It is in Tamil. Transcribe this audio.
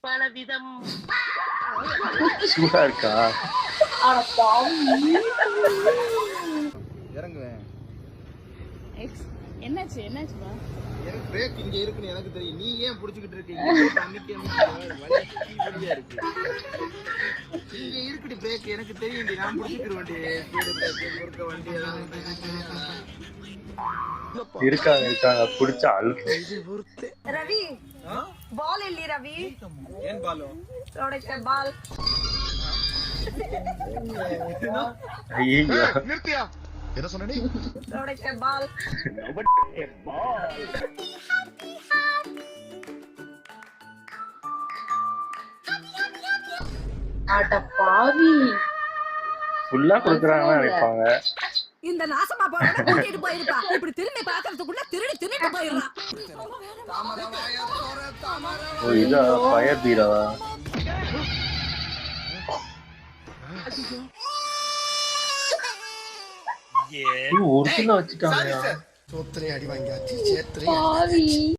பலவிதம். சூடா இருக்கா? இறங்குவேன். என்னாச்சு என்னாச்சுப்பா? எனக்கு பிரேக் இங்க இருக்குன்னு எனக்கு தெரியும். நீ ஏன் புடிச்சுக்கிட்டு இருக்கீங்க? இருக்கு இங்க இருக்குடி பிரேக் எனக்கு தெரியும். நான் புடிச்சுக்கிருவேன்டி. ஸ்பீடு வண்டி இருக்காங்க புடிச்ச அழுத்து. ரவி பால் இல்லி ரவி. ஏன் பாலோ? ரோடே பால். ஐயோ நிறுத்தியா? என்ன சொன்னடி? ரோடே பால். அட பாவி. ஃபுல்லா குடுக்குறாங்கன்னு நினைப்பாங்க. இந்த நாசமா போறத கூட்டிட்டு போயிருப்பா. இப்படி திரும்பி பாக்கிறதுக்குள்ள திருடிட்டு போயிடுறான். ஓ இதா ஃபயர் பீரவா? ஒரு கிலோ வச்சுட்டாங்க. சோத்திரை அடி வாங்கியாச்சு. சேத்திரை